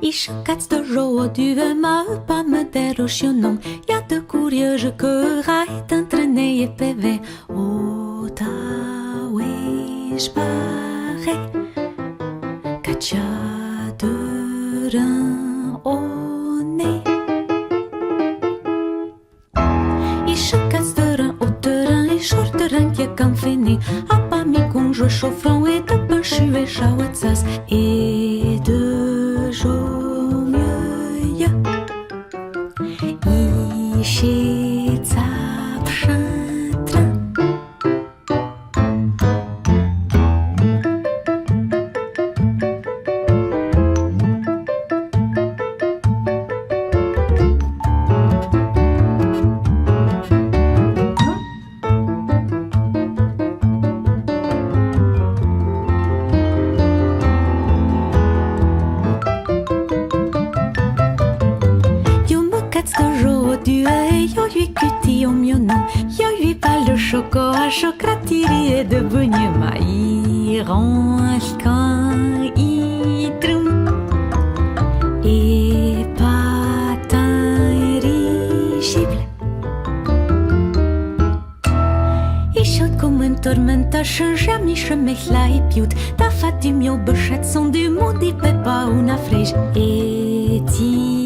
Ișcați de rouă du ma pas me dérochionnom. Y'a de curieux que rai t'entraîner et PV. Oh ta wish pare. Cacia de rein au nez. Ișcați de rein au terrain et short de rein qui est quand fini. A pas mi con je chauffron et de penchu et chauetzas et de jomieux. Ishi țap șătrân. Chocratirie de bunye mai roncan itrum et patin rigible. Ichot comme un tormenta jamais chemech la et piut. Ta fat du mio bechet son du mondi pepa una frege et ti